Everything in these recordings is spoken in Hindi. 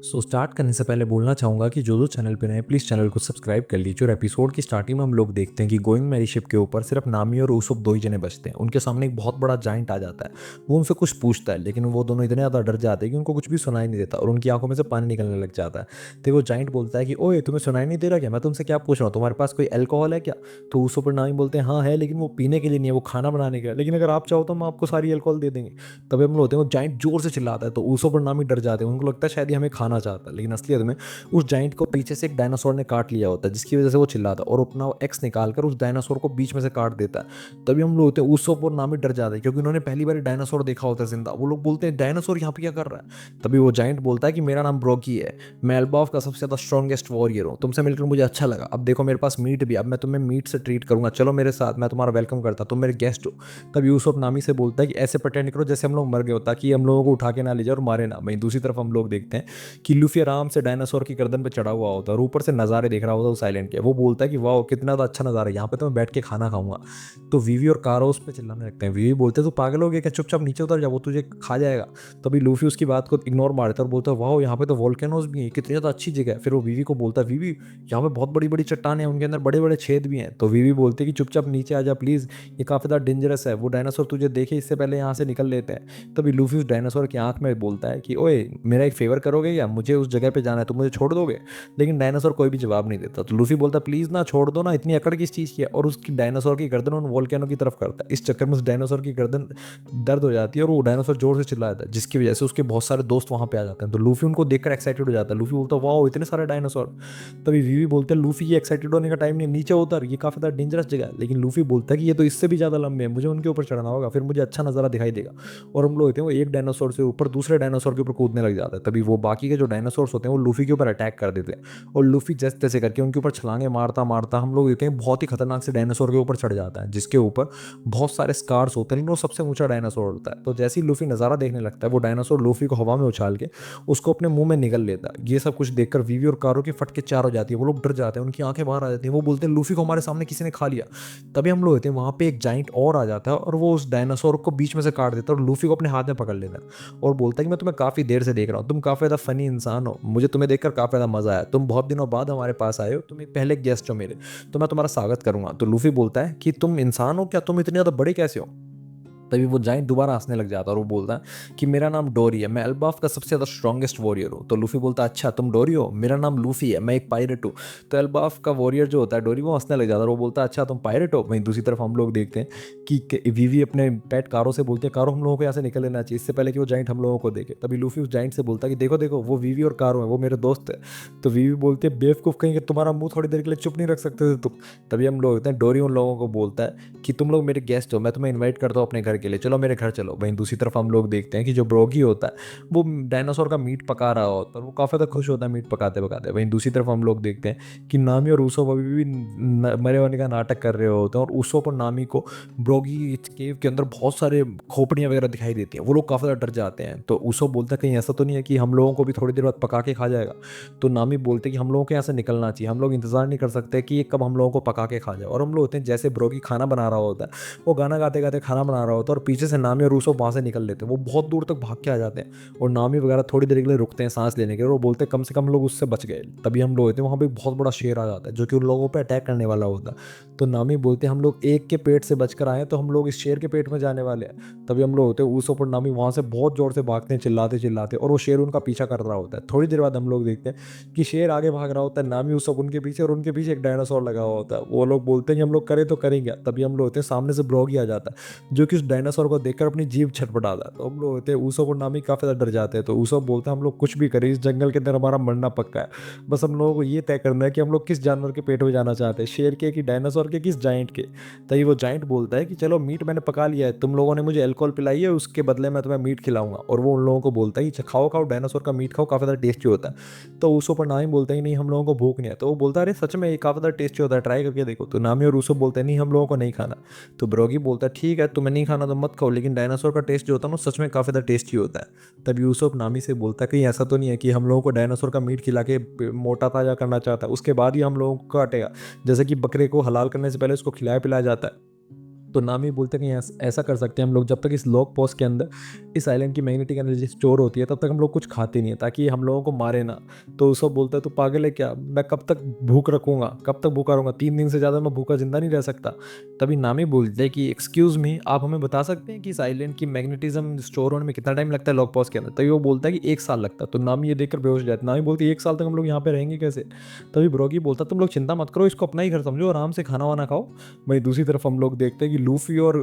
स्टार्ट करने से पहले बोलना चाहूँगा कि जो चैनल पे नए प्लीज़ चैनल को सब्सक्राइब कर लीजिए। और एपिसोड की स्टार्टिंग में हम लोग देखते हैं कि गोइंग मैरी शिप के ऊपर सिर्फ नामी और ऊसुप दो ही जने बचते हैं। उनके सामने एक बहुत बड़ा जाइंट आ जाता है। वो उनसे कुछ पूछता है, लेकिन वो दोनों इतने ज़्यादा डर जाते हैं कि उनको कुछ भी सुनाई नहीं देता और उनकी आंखों में से पानी निकलने लग जाता है। तो वो जाइंट बोलता है कि ओए, तुम्हें सुनाई नहीं दे रहा क्या? मैं तुमसे क्या पूछ रहा हूँ, तुम्हारे पास कोई अल्कोहल है क्या? तो ऊसुप और नामी बोलते हैं हाँ है, लेकिन वो पीने के लिए नहीं है, वो खाना बनाने का है। लेकिन अगर आप चाहो तो हम आपको सारी अल्कोहल दे देंगे। तभी हम लोग होते हैं, वो जाइंट जोर से चिल्लाता है तो ऊसुप और नामी डर जाते हैं। उनको लगता है शायद ये हमें खाना चाहता है, लेकिन असलियत में उस जाइंट को पीछे से एक डायनासोर ने काट लिया होता है, जिसकी वजह से वो चिल्लाता है और अपना एक्स निकालकर उस डायनासोर को बीच में से काट देता है। तभी हम लोग होते हैं उसोप और नामी डर जाते हैं, क्योंकि उन्होंने पहली बार डायनासोर देखा होता है जिंदा। वो लोग बोलते हैं डायनासोर यहाँ पे क्या कर रहा है? तभी वो जाइंट बोलता है कि मेरा नाम ब्रोकी है, मैं एल्बाफ का सबसे ज्यादा स्ट्रॉन्गेस्ट वॉरियर हूँ, तुमसे मिलकर मुझे अच्छा लगा। अब देखो मेरे पास मीट भी, अब मैं तुम्हें मीट से ट्रीट करूंगा, चलो मेरे साथ, मैं तुम्हारा वेलकम करता, तुम मेरे गेस्ट हो। तब यूसुफ नामी से बोलता है कि ऐसे प्रटेंड करो जैसे हम लोग मर गए हो, ताकि हम लोगों को उठा के ना ले जाए और मारे ना। वहीं दूसरी तरफ हम लोग देखते हैं कि लूफी आराम से डायनासोर की गर्दन पे चढ़ा हुआ होता है और ऊपर से नज़ारे देख रहा होता है उस आइलैंड के। वो बोलता है कि वाह कितना अच्छा नज़ारा है, यहाँ पे तो मैं बैठ के खाना खाऊंगा। तो वीवी और कारो उस पर चिल्लाने लगते हैं। वीवी बोलते हैं तू पागल हो गया क्या, चुपचाप नीचे उतर जा, वो तुझे खा जाएगा। तभी लूफी उसकी बात को इग्नोर मारता है और बोलता है वाह यहाँ पे तो वोल्केनोज भी हैं, कितनी ज़्यादा अच्छी जगह है। फिर वो वीवी को बोलता है वीवी यहाँ पे बहुत बड़ी बड़ी चट्टाने हैं, उनके अंदर बड़े बड़े छेद भी हैं। तो वीवी बोलते हैं कि चुपचाप नीचे आ जा प्लीज़, ये काफ़ी ज़्यादा डेंजरस है, वो डायनासोर तुझे देखे इससे पहले यहाँ से निकल लेते हैं। तभी लूफी उस डायनासोर की आंख में बोलता है कि ओए मेरा एक फेवर करोगे या मुझे उस जगह पे जाना है, तुम मुझे छोड़ दोगे? लेकिन डायनासोर कोई भी जवाब नहीं देता। तो लूफी बोलता प्लीज ना छोड़ दो ना, इतनी अकड़ किस चीज़ की है? और उसकी डायनासोर की गर्दन उन वोल्केनो की तरफ करता है। इस चक्कर में उस डायनासोर की गर्दन दर्द हो जाती है और वो डायनासोर जोर से चिल्लाता है, जिसकी वजह से उसके बहुत सारे दोस्त वहां पे आ जाते हैं। तो लूफी उनको देखकर एक्साइटेड हो जाता है। लूफी बोलता है वाह इतने सारे डायनासोर। तभी वीवी बोलते हैं लूफी ये एक्साइटेड होने का टाइम नहीं, नीचे उतर, ये काफी ज्यादा डेंजरस जगह है। लेकिन लूफी बोलता है कि ये तो इससे भी ज्यादा लंबे हैं, मुझे उनके ऊपर चढ़ना होगा, फिर मुझे अच्छा नजारा दिखाई देगा। और हम लोग होते हैं वो एक डायनासोर से ऊपर दूसरे डायनासोर के ऊपर कूदने लग जाता है। तभी वो बाकी के जो डायनासोर्स होते हैं वो लूफी के ऊपर अटैक कर देते हैं और लूफी जैसे तैसे करके उनके ऊपर छलांगे मारता मारता हम लोग देखते हैं बहुत ही खतरनाक से डायनासोर के ऊपर चढ़ जाता है, जिसके ऊपर बहुत सारे स्कार्स होते हैं, लेकिन वो सबसे ऊंचा डायनासोर होता है। तो जैसे ही लूफी नज़ारा देखने लगता है, वो डायनासोर लूफी को हवा में उछाल के उसको अपने मुंह में निगल लेता है। ये सब कुछ देखकर वीवी और कारो की फटके चार हो जाती है। वो लोग डर जाते हैं, उनकी आंखें बाहर आ जाती हैं। वो बोलते हैं लूफी को हमारे सामने किसी ने खा लिया। तभी हम लोग होते हैं वहां पे एक जाइंट और आ जाता है और वो उस डायनासोर को बीच में से काट देता है और लूफी को अपने हाथ में पकड़ लेता है और बोलता है कि मैं तुम्हें काफी देर से देख रहा हूँ, तुम काफी ज्यादा फनी इंसान हो, मुझे तुम्हें देखकर काफी ज्यादा मजा आया, तुम बहुत दिनों बाद हमारे पास आए हो, तुम एक पहले गेस्ट हो मेरे, तो मैं तुम्हारा स्वागत करूंगा। तो लूफी बोलता है कि तुम इंसान हो क्या, तुम इतने ज्यादा बड़े कैसे हो? तभी वो जाइंट दोबारा हंसने लग जाता है और वो बोलता है कि मेरा नाम डोरी है, मैं अल्बाफ का सबसे ज्यादा स्ट्रॉन्गेस्ट वॉरियर हूँ। तो लूफी बोलता है अच्छा तुम डोरी हो, मेरा नाम लूफी है, मैं एक पायरेट हूँ। तो अल्बाफ का वॉरियर जो होता है डोरी, वो हंसने लग जाता है और वो बोलता है अच्छा तुम पायरेट हो। वहीं दूसरी तरफ हम लोग देखते हैं कि वीवी अपने पेट कारो से बोलती है कारो हम लोगों को यहाँ से निकल लेना चाहिए, इससे पहले कि वो जाइंट हम लोगों को देखे। तभी लूफी उस जाइंट से बोलता है कि देखो देखो वो वीवी और कारो है, वो मेरे दोस्त है। तो वीवी बोलती है बेवकूफ कहीं कि तुम्हारा मुंह थोड़ी देर के लिए चुप नहीं रख सकते थे तुम। तभी हम लोग होते हैं डोरी उन लोगों को बोलता है कि तुम लोग मेरे गेस्ट हो, मैं तुम्हें इनवाइट करता हूँ अपने घर के लिए, चलो मेरे घर चलो। वहीं दूसरी तरफ हम लोग देखते हैं कि जो ब्रोगी होता है वो डायनासोर का मीट पका रहा होता है और वो काफ़ी ज़्यादा खुश होता है मीट पकाते पकाते। वहीं दूसरी तरफ हम लोग देखते हैं कि नामी और ऊसोप अभी भी मरे होने का नाटक कर रहे होते हैं और ऊसोप और नामी को ब्रोगी केव के अंदर बहुत सारे खोपड़ियाँ वगैरह दिखाई देती हैं। वो लोग काफ़ी ज़्यादा डर जाते हैं। तो ऊसोप बोलता है कहीं ऐसा तो नहीं है कि हम लोगों को भी थोड़ी देर बाद पका के खा जाएगा? तो नामी बोलते हैं कि हम लोगों को यहाँ से निकलना चाहिए, हम लोग इंतजार नहीं कर सकते कि ये कब हम लोगों को पका के खा जाए। और हम लोग होते हैं जैसे ब्रोगी खाना बना रहा होता है, वो गाना गाते गाते खाना बना रहा होता है और पीछे से नामी और रूसो वहां से निकल लेते हैं। वो बहुत दूर तक भाग के आ जाते हैं और नामी वगैरह थोड़ी देर के लिए रुकते हैं सांस लेने के लिए और वो बोलते हैं कम से कम लोग उससे बच गए। तभी हम लोग होते हैं वहाँ पे बहुत बड़ा शेर आ जाता है जो कि उन लोगों पर अटैक करने वाला होता है। तो नामी बोलते हैं हम लोग एक के पेट से बचकर आए हैं, तो हम लोग इस शेर के पेट में जाने वाले हैं। तभी हम लोग होते हैं ऊसोप और नामी वहां से बहुत जोर से भागते हैं चिल्लाते चिल्लाते और वो शेर उनका पीछा कर रहा होता है। थोड़ी देर बाद हम लोग देखते हैं कि शेर आगे भाग रहा होता है, नामी ऊसोप उनके पीछे और उनके पीछे एक डायनासोर लगा हुआ होता है। वो लोग बोलते हैं कि हम लोग करें तो करेंगे। तभी हम लोग होते हैं सामने से ब्रोगी आ जाता है जो कि उस डायनासोर को देखकर अपनी जीभ छटपटाता है। तो हम लोग होते हैं ऊसोप और नामी काफी ज्यादा डर जाते हैं। तो ऊसोप बोलता है हम लोग कुछ भी करें, इस जंगल के अंदर हमारा मरना पक्का है, बस हम लोगों को ये तय करना है कि हम लोग किस जानवर के पेट में जाना चाहते हैं, शेर के कि डायनासोर के किस जाइंट के। तभी वो जाइंट बोलता है कि चलो मीट मैंने पका लिया है, तुम लोगों ने मुझे अल्कोहल पिलाई है, उसके बदले मैं तुम्हें मीट खिलाऊंगा। और वो उन लोगों को बोलता है कि खाओ खाओ डायनासोर का मीट खाओ, काफी ज्यादा टेस्टी होता है। तो ऊसोप और नामी बोलते हैं नहीं हम लोगों को भूख नहीं है। तो वो बोलता है अरे सच में ये काफी ज्यादा टेस्टी होता है, ट्राई करके देखो। तो नामी और ऊसोप बोलते हैं नहीं हम लोगों को नहीं खाना। तो ब्रोगी बोलता है ठीक है तुम्हें नहीं खाना तो मत खाओ, लेकिन डायनासोर का टेस्ट जो होता है ना सच में काफी ज्यादा टेस्टी होता है। तब यूसुफ नामी से बोलता है कहीं ऐसा तो नहीं है कि हम लोगों को डायनासोर का मीट खिला के मोटा ताजा करना चाहता है, उसके बाद ही हम लोगों को काटेगा, जैसे कि बकरे को हलाल करने से पहले उसको खिलाया पिलाया जाता है। तो नामी बोलते हैं कि ऐसा कर सकते हैं हम लोग, जब तक इस लॉग पोस्ट के अंदर इस आइलैंड की मैग्नेटिक एनर्जी स्टोर होती है तब तक हम लोग कुछ खाते नहीं है, ताकि हम लोगों को मारे ना। तो उसको बोलता है तू पागल है क्या, मैं कब तक भूख रखूंगा, कब तक भूखा रहूंगा, 3 दिन से ज़्यादा मैं भूखा जिंदा नहीं रह सकता। तभी नामी बोलते हैं कि एक्सक्यूज़ मी, आप हमें बता सकते हैं कि इस आइलैंड की मैग्नेटिज्म स्टोर होने में कितना टाइम लगता है लॉग पोस्ट के अंदर। तभी वो बोलता है कि 1 साल लगता है। तो नामी ये देखकर बेहोश हो जाता है। नामी बोलती है 1 साल तक हम लोग यहाँ पे रहेंगे कैसे। तभी ब्रोगी बोलता तुम लोग चिंता मत करो, इसको अपना ही घर समझो, आराम से खाना वाना खाओ। वहीं दूसरी तरफ हम लोग देखते हैं कि लूफी और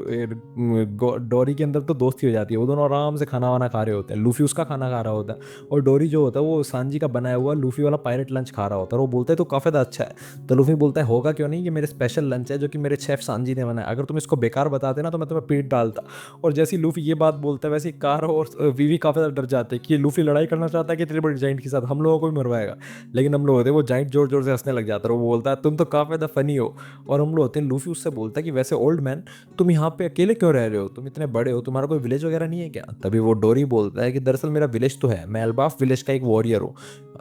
डोरी के अंदर तो दोस्ती हो जाती है। वो दोनों आराम से खाना वाना खा रहे होते हैं। लूफी उसका खाना खा रहा होता है और डोरी जो होता है वो सांजी का बनाया हुआ लूफी वाला पायरेट लंच खा रहा होता है। और वो बोलता है तो काफ़ी ज़्यादा अच्छा है। तो लूफी बोलता है होगा क्यों नहीं, ये मेरे स्पेशल लंच है जो कि मेरे शेफ सांजी ने बनाया, अगर तुम इसको बेकार बताते ना तो मैं तुम्हें पीट डालता। और जैसे ही लूफी ये बात बोलता है वैसे ही कार और वीवी काफ़ी ज़्यादा डर जाते हैं कि ये लूफी लड़ाई करना चाहता है कि तेरे बड़े जाइंट के साथ, हम लोगों को भी मरवाएगा। लेकिन हम लोग होते हैं वो जाइंट जोर जोर से हंसने लग जाता है। और वो बोलता है तुम तो काफ़ी ज़्यादा फनी हो। और हम लोग होते हैं लूफी उससे बोलता है कि वैसे ओल्ड मैन तुम यहाँ पे अकेले क्यों रह रहे हो, तुम इतने बड़े हो, तुम्हारा कोई विलेज वगैरह नहीं है क्या। तभी वो डोरी बोलता है कि दरअसल मेरा विलेज तो है, मैं एल्बाफ विलेज का एक वॉरियर हूँ,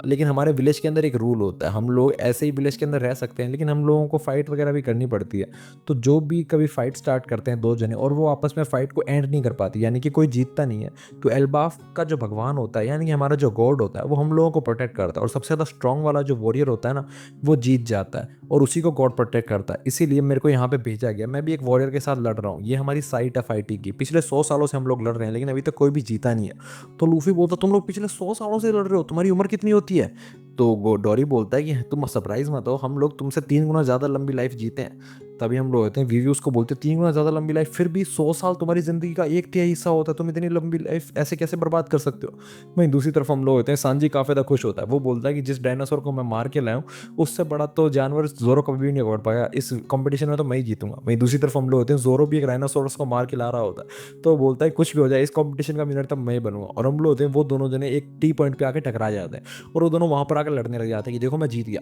लेकिन हमारे विलेज के अंदर एक रूल होता है, हम लोग ऐसे ही विलेज के अंदर रह सकते हैं लेकिन हम लोगों को फाइट वगैरह भी करनी पड़ती है। तो जो भी कभी फाइट स्टार्ट करते हैं 2 जने और वो आपस में फाइट को एंड नहीं कर पाती, यानी कि कोई जीतता नहीं है, तो एल्बाफ का जो भगवान होता है यानी कि हमारा जो गॉड होता है वो हम लोगों को प्रोटेक्ट करता है। और सबसे ज़्यादा स्ट्रांग वाला जो वॉरियर होता है ना वो जीत जाता है और उसी को गॉड प्रोटेक्ट करता है। इसीलिए मेरे को यहाँ पे भेजा गया, मैं भी एक वॉरियर के साथ लड़ रहा हूँ, ये हमारी साइट है फाइटिंग की। पिछले 100 सालों से हम लोग लड़ रहे हैं लेकिन अभी तक कोई भी जीता नहीं है। तो लूफी बोलता तुम लोग पिछले 100 सालों से लड़ रहे हो, तुम्हारी उम्र कितनी होती है। तो डोरी बोलता है कि तुम सरप्राइज मत हो, हम लोग तुमसे 3 गुना ज़्यादा लंबी लाइफ जीते हैं। तभी हम लोग होते हैं वीवी उसको बोलते हैं 3 गुना ज़्यादा लंबी लाइफ, फिर भी 100 साल तुम्हारी ज़िंदगी का 1/3 हिस्सा होता है, तुम इतनी लंबी लाइफ ऐसे कैसे बर्बाद कर सकते हो। वहीं दूसरी तरफ हम लोग होते हैं सांजी काफ़ी ज़्यादा खुश होता है। वो बोलता है कि जिस डायनासोर को मैं मार के लाया हूँ उससे बड़ा तो जानवर जोरो कभी भी नहीं पकड़ पाया, इस कंपटीशन में तो मैं ही जीतूंगा। वहीं दूसरी तरफ हम लोग होते हैं जोरो भी एक डायनासोरस को मार के ला रहा होता है। तो वो बोलता है कुछ भी हो जाए इस कंपटीशन का विनर तब मैं ही बनूंगा। और हम लोग होते हैं वो दोनों जने एक टी पॉइंट पे आके टकरा जाते हैं और वो दोनों वहां पर आकर लड़ने लग जाते हैं कि देखो मैं जीत गया।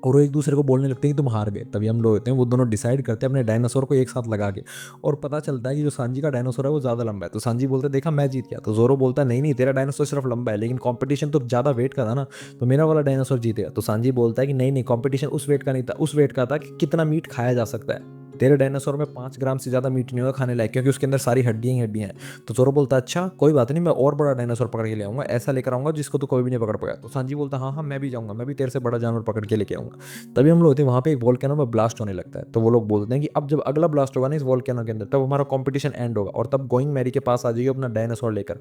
और वो एक दूसरे को बोलने लगते हैं कि तुम हार गए। तभी हम लोग होते हैं वो दोनों डिसाइड करते हैं अपने डायनासोर को एक साथ लगा के। और पता चलता है कि जो सांजी का डायनासोर है वो ज़्यादा लंबा है। तो सांजी बोलते हैं देखा मैं जीत गया। तो जोरो बोलता है नहीं नहीं तेरा डायनासोर सिर्फ लंबा है लेकिन कंपटीशन तो ज़्यादा वेट का था ना, तो मेरा वाला डायनासोर जीतेगा। तो सांजी बोलता है कि नहीं नहीं कंपटीशन उस वेट का नहीं था, उस वेट का था कि कितना मीट खाया जा सकता है। तेरे डायनासोर में 5 ग्राम से ज़्यादा मीट नहीं होगा खाने लायक, क्योंकि उसके अंदर सारी हड्डियाँ ही हड्डियाँ हैं। तो जोरो बोलता है अच्छा कोई बात नहीं, मैं और बड़ा डायनासोर पकड़ के ले आऊँगा, ऐसा लेकर आऊँगा जिसको तो कोई भी नहीं पकड़ पाया। तो सांजी बोलता है हाँ हाँ मैं भी जाऊँगा, मैं भी तेरे से बड़ा जानवर पकड़ के लेके आऊँगा। तभी हम लोग होते हैं वहाँ पे एक वोल्केनो में ब्लास्ट होने लगता है। तो वो लोग बोलते हैं कि अब जब अगला ब्लास्ट होगा ना इस वोल्केनो के अंदर तब हमारा कंपटीशन एंड होगा और तब गोइंग मैरी के पास आ जाइए अपना डायनासोर लेकर।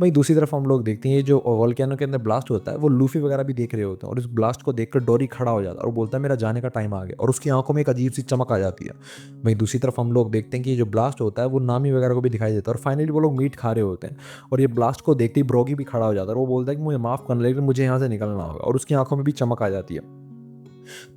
वहीं दूसरी तरफ हम लोग देखते हैं ये जो वोल्केनो के अंदर ब्लास्ट होता है वो लूफी वगैरह भी देख रहे होते हैं। और इस ब्लास्ट को देखकर डोरी खड़ा हो जाता है और बोलता है मेरा जाने का टाइम आ गया। और उसकी आंखों में एक अजीब सी चमक आ जाती है। वहीं दूसरी तरफ हम लोग देखते हैं कि ये जो ब्लास्ट होता है वो नामी वगैरह को भी दिखाई देता है। और फाइनली वो लोग मीट खा रहे होते हैं और ये ब्लास्ट को देखते ही ब्रोगी भी खड़ा हो जाता है और वो बोलता है कि मुझे माफ़ करना लेकिन मुझे यहाँ से निकलना होगा। और उसकी आंखों में भी चमक आ जाती है।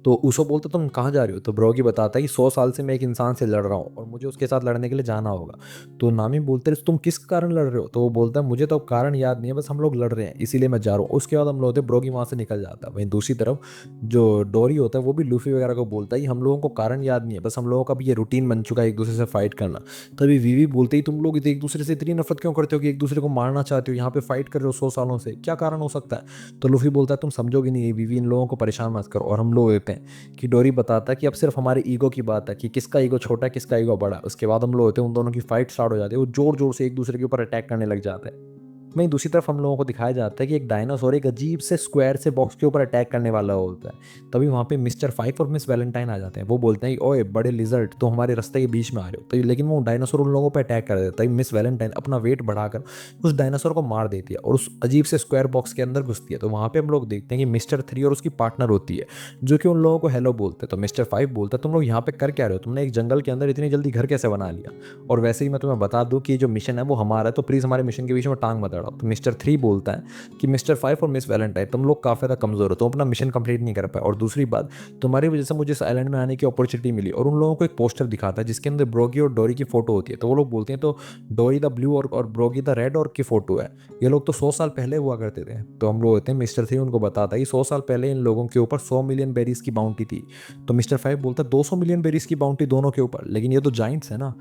तो उसो बोलता तुम कहाँ जा रहे हो। तो ब्रोगी बताता है कि 100 साल से मैं एक इंसान से लड़ रहा हूँ और मुझे उसके साथ लड़ने के लिए जाना होगा। तो नामी बोलते हैं तुम किस कारण लड़ रहे हो। तो वो बोलता है मुझे तो कारण याद नहीं है, बस हम लोग लड़ रहे हैं इसीलिए मैं जा रहा हूँ। उसके बाद हम लोग होते हैं ब्रोगी वहाँ से निकल जाता है। वहीं दूसरी तरफ जो डोरी होता है वो भी लूफी वगैरह को बोलता है कि हम लोगों को कारण याद नहीं है, बस हम लोगों का भी ये रूटीन बन चुका है एक दूसरे से फाइट करना। तभी वीवी बोलते ही तुम लोग एक दूसरे से इतनी नफरत क्यों करते हो कि एक दूसरे को मारना चाहते हो, यहाँ पे फाइट कर रहे हो 100 सालों से, क्या कारण हो सकता है। तो लूफी बोलता है तुम समझोगे नहीं वीवी, इन लोगों को परेशान मत करो। और हम लोग होते हैं कि डोरी बताता है कि अब सिर्फ हमारे ईगो की बात है कि किसका ईगो छोटा है किसका ईगो बड़ा है। उसके बाद हम लोग होते हैं उन दोनों की फाइट स्टार्ट हो जाती है, वो जोर जोर से एक दूसरे के ऊपर अटैक करने लग जाते हैं। वहीं दूसरी तरफ हम लोगों को दिखाया जाता है कि एक डायनासोर एक अजीब से स्क्वायर से बॉक्स के ऊपर अटैक करने वाला होता है। तभी वहाँ पे मिस्टर फाइव और मिस वैलेंटाइन आ जाते हैं। वो बोलते हैं कि ओए बड़े लिजर्ड तो हमारे रास्ते के बीच में आ रहे हो। तो लेकिन वो डायनासोर उन लोगों पर अटैक कर देता है। मिस वैलेंटाइन अपना वेट बढ़ाकर उस डायनासोर को मार देती है और उस अजीब से स्क्वायर बॉक्स के अंदर घुसती है। तो वहाँ पे हम लोग देखते हैं कि मिस्टर थ्री और उसकी पार्टनर होती है जो कि उन लोगों को हेलो बोलते हैं। तो मिस्टर फाइव बोलता है तुम लोग यहाँ पे कर क्या रहे हो, तुमने एक जंगल के अंदर इतनी जल्दी घर कैसे बना लिया। और वैसे ही मैं तुम्हें बता दूं कि जो मिशन है वो हमारा है, तो प्लीज़ हमारे मिशन के बीच में टांग मत अड़ाओ। तो मिस्टर थ्री बोलता है कि मिस्टर फाइव और मिस वैलेंटाइन तुम लोग काफ़ी ज़्यादा कमज़ोर हो, तुम अपना मिशन कंप्लीट नहीं कर पाए। और दूसरी बात तुम्हारी वजह से मुझे इस आइलैंड में आने की अपॉर्चुनिटी मिली। और उन लोगों को एक पोस्टर दिखाता है जिसके अंदर ब्रोगी और डोरी की फोटो होती है। तो वो लोग बोलते हैं तो डोरी द ब्लू और ब्रोगी द रेड और की फोटो है, ये लोग तो 100 साल पहले हुआ करते थे। तो हम लोग होते हैं मिस्टर थ्री उनको बताता है कि 100 साल पहले इन लोगों के ऊपर 100 मिलियन बेरीज की बाउंटी थी। तो मिस्टर फाइव बोलता है 200 मिलियन बेरीज की बाउंटी दोनों के ऊपर, लेकिन ये तो जाइंट्स है ना।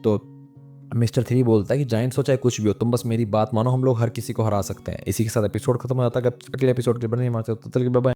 तो मिस्टर थ्री बोलता है कि जाइंट्स हो चाहे कुछ भी हो तुम बस मेरी बात मानो, हम लोग हर किसी को हरा सकते हैं। इसी के साथ एपिसोड खत्म हो जाता है। अगले एपिसोड के बने मारते हो, तब तक बाय बाय।